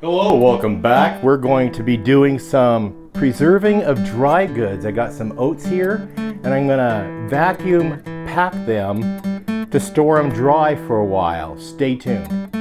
Hello, welcome back. We're going to be doing some preserving of dry goods. I got some oats here and I'm gonna vacuum pack them to store them dry for a while. Stay tuned.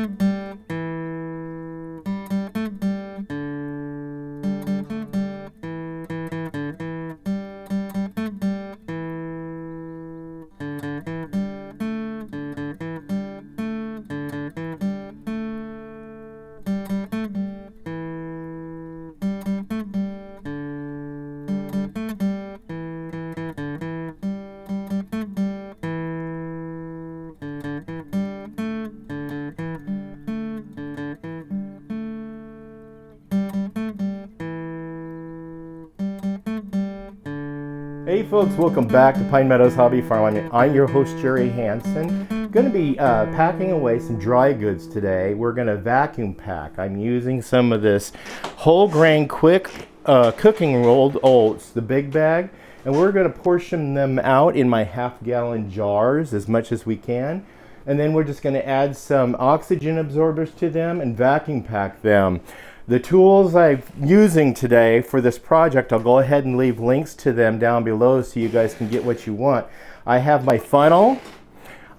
Hey folks, welcome back to Pine Meadows Hobby Farm. I'm your host Jerry Hansen. Going to be packing away some dry goods today. We're going to vacuum pack. I'm using some of this whole grain quick cooking rolled oats, the big bag, and we're going to portion them out in my half-gallon jars as much as we can. And then we're just going to add some oxygen absorbers to them and vacuum pack them. The tools I'm using today for this project, I'll go ahead and leave links to them down below so you guys can get what you want. I have my funnel.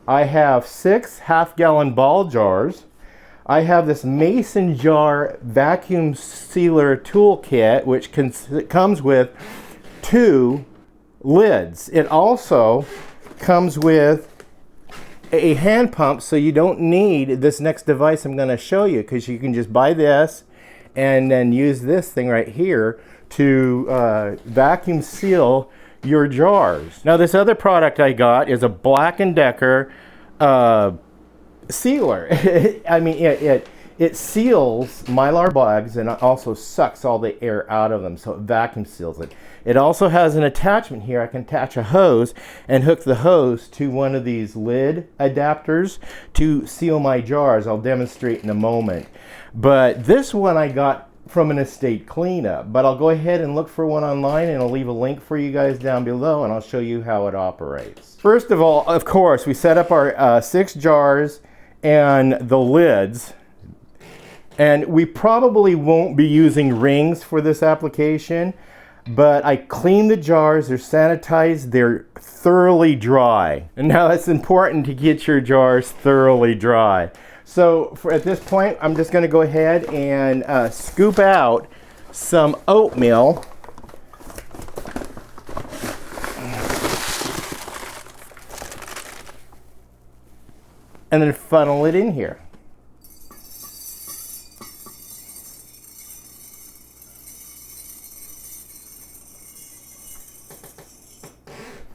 I have 6 half-gallon ball jars. I have this mason jar vacuum sealer toolkit, which comes with 2 lids. It also comes with a hand pump, so you don't need this next device I'm going to show you, because you can just buy this and then use this thing right here to vacuum seal your jars. Now this other product I got is a Black & Decker sealer. I mean, it seals Mylar bags and it also sucks all the air out of them, so it vacuum seals it. It also has an attachment here. I can attach a hose and hook the hose to one of these lid adapters to seal my jars. I'll demonstrate in a moment. But this one I got from an estate cleanup, but I'll go ahead and look for one online and I'll leave a link for you guys down below and I'll show you how it operates. First of all, of course, we set up our 6 jars and the lids. And we probably won't be using rings for this application, but I clean the jars, they're sanitized, they're thoroughly dry. And now it's important to get your jars thoroughly dry. So at this point, I'm just gonna go ahead and scoop out some oatmeal. And then funnel it in here.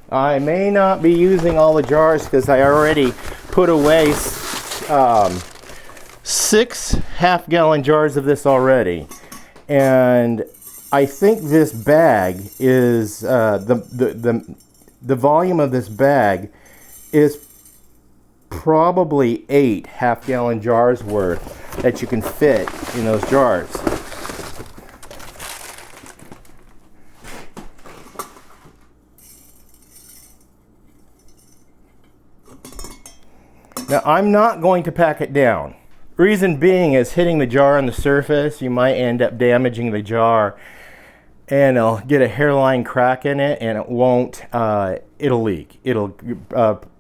I may not be using all the jars because I already put away 6 half-gallon jars of this already. And I think this bag is, the volume of this bag is probably 8 half-gallon jars worth that you can fit in those jars. Now I'm not going to pack it down. Reason being is hitting the jar on the surface, you might end up damaging the jar and it'll get a hairline crack in it and it won't, it'll leak. It'll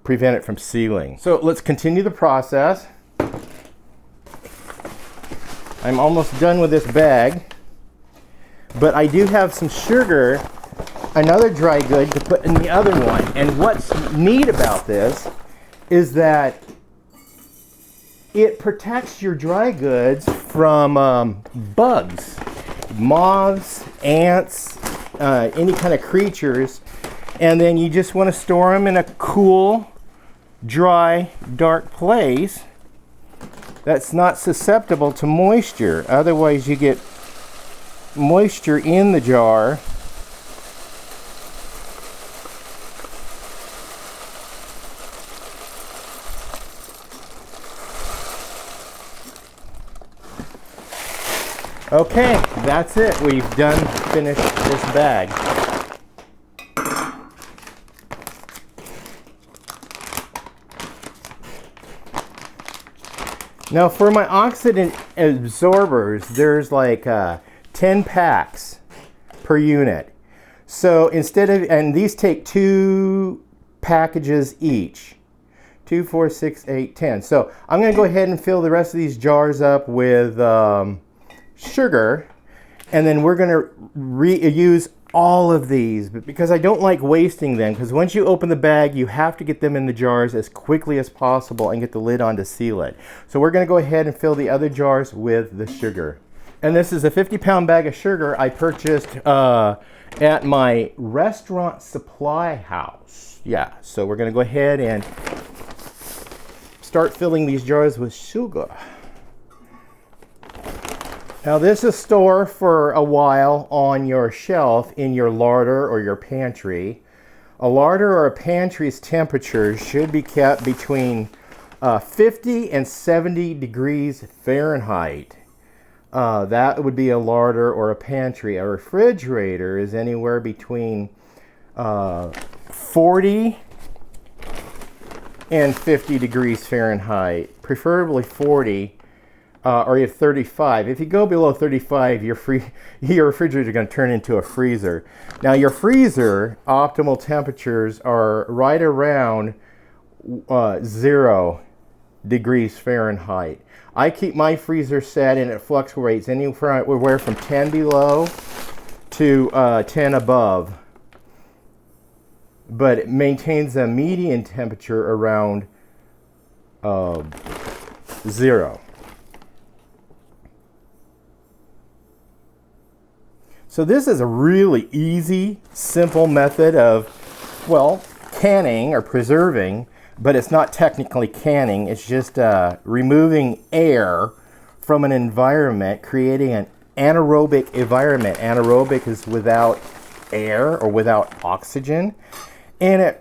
prevent it from sealing. So let's continue the process. I'm almost done with this bag, but I do have some sugar, another dry good to put in the other one. And what's neat about this is that it protects your dry goods from bugs, moths, ants, any kind of creatures. And then you just want to store them in a cool, dry, dark place that's not susceptible to moisture. Otherwise you get moisture in the jar. Okay, that's it. We've finished this bag. Now for my oxidant absorbers, there's like 10 packs per unit. So instead of, and these take 2 packages each. 2, 4, 6, 8, 10. So I'm going to go ahead and fill the rest of these jars up with sugar, and then we're going to reuse all of these, because I don't like wasting them, because once you open the bag you have to get them in the jars as quickly as possible and get the lid on to seal it. So we're going to go ahead and fill the other jars with the sugar. And this is a 50-pound bag of sugar I purchased at my restaurant supply house. Yeah, so we're going to go ahead and start filling these jars with sugar. Now this is stored for a while on your shelf in your larder or your pantry. A larder or a pantry's temperature should be kept between 50 and 70 degrees Fahrenheit. That would be a larder or a pantry. A refrigerator is anywhere between 40 and 50 degrees Fahrenheit, preferably 40. Or you have 35. If you go below 35, your refrigerator is going to turn into a freezer. Now your freezer optimal temperatures are right around 0 degrees Fahrenheit. I keep my freezer set and it fluctuates anywhere from 10 below to 10 above. But it maintains a median temperature around 0. So this is a really easy, simple method of, well, canning or preserving, but it's not technically canning. It's just removing air from an environment, creating an anaerobic environment. Anaerobic is without air or without oxygen. And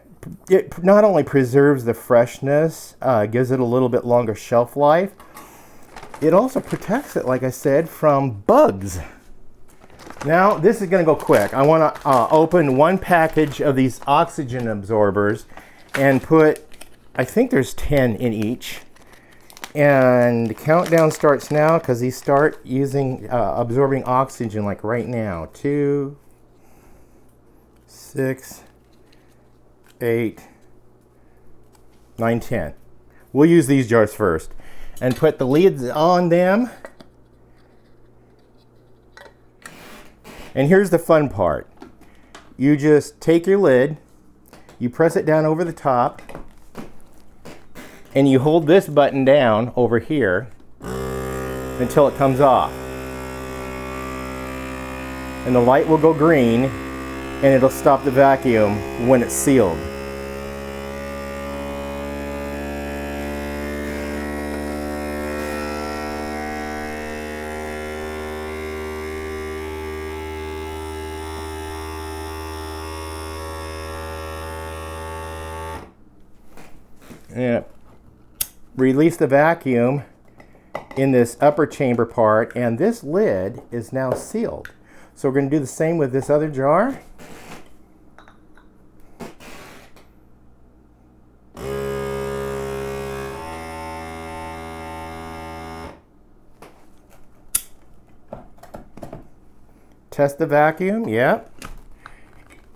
it not only preserves the freshness, gives it a little bit longer shelf life, it also protects it, like I said, from bugs. Now, this is going to go quick. I want to open 1 package of these oxygen absorbers and put, I think there's 10 in each. And the countdown starts now because these start absorbing oxygen like right now. 2, 6, 8, 9, 10. We'll use these jars first and put the lids on them. And here's the fun part. You just take your lid, you press it down over the top, and you hold this button down over here until it comes off. And the light will go green, and it'll stop the vacuum when it's sealed. And release the vacuum in this upper chamber part, and this lid is now sealed. So we're going to do the same with this other jar. Test the vacuum, yep.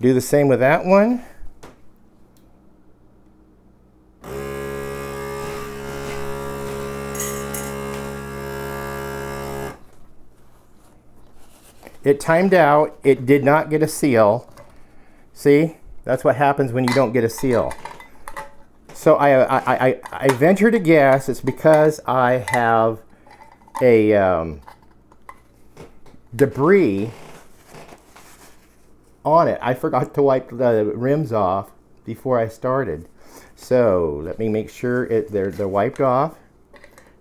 Do the same with that one. It timed out. It did not get a seal. See? That's what happens when you don't get a seal. So I venture to guess it's because I have a debris on it. I forgot to wipe the rims off before I started. So let me make sure they're wiped off.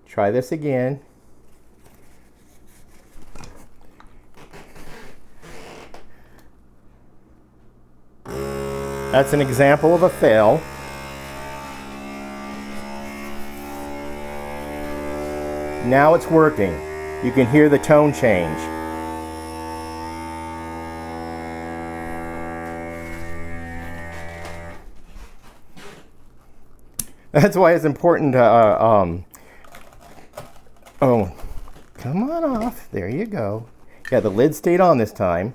Try this again. That's an example of a fail. Now it's working. You can hear the tone change. That's why it's important to Oh, come on off. There you go. Yeah, the lid stayed on this time.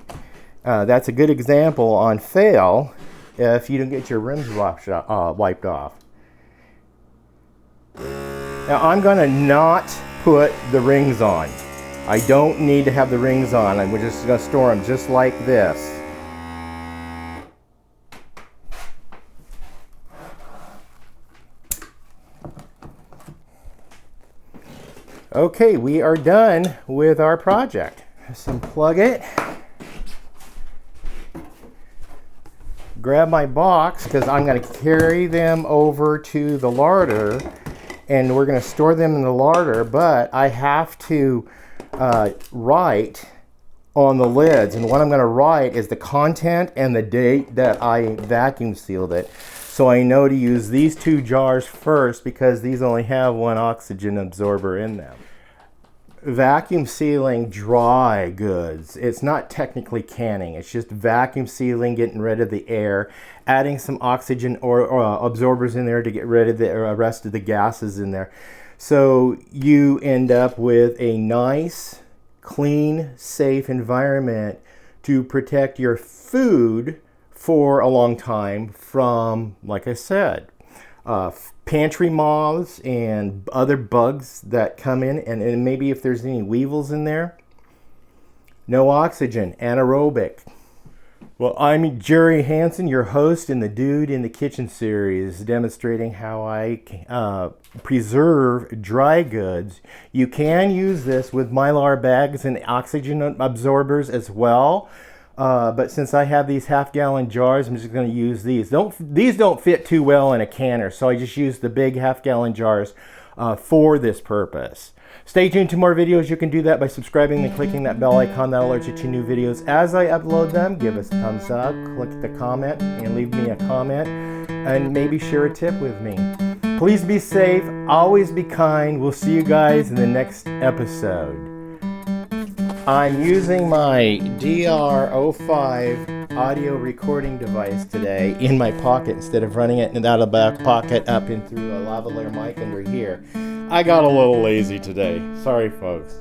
That's a good example on fail if you don't get your rims wiped off. Now I'm gonna not put the rings on. I don't need to have the rings on. I'm just gonna store them just like this. Okay, we are done with our project. Just unplug it. Grab my box because I'm going to carry them over to the larder and we're going to store them in the larder, but I have to write on the lids, and what I'm going to write is the content and the date that I vacuum sealed it. So I know to use these 2 jars first because these only have 1 oxygen absorber in them. Vacuum sealing dry goods. It's not technically canning. It's just vacuum sealing, getting rid of the air, adding some oxygen or absorbers in there to get rid of the rest of the gases in there. So you end up with a nice, clean, safe environment to protect your food for a long time from, like I said, pantry moths and other bugs that come in, and maybe if there's any weevils in there. No oxygen, anaerobic. Well, I'm Jerry Hansen, your host in the Dude in the Kitchen series, demonstrating how I preserve dry goods. You can use this with Mylar bags and oxygen absorbers as well. But since I have these half-gallon jars, I'm just going to use these. These don't fit too well in a canner, so I just use the big half-gallon jars for this purpose. Stay tuned to more videos. You can do that by subscribing and clicking that bell icon. That alerts you to new videos as I upload them. Give us a thumbs up, click the comment, and leave me a comment, and maybe share a tip with me. Please be safe. Always be kind. We'll see you guys in the next episode. I'm using my DR05 audio recording device today in my pocket instead of running it out of the back pocket up in through a lavalier mic under here. I got a little lazy today. Sorry, folks.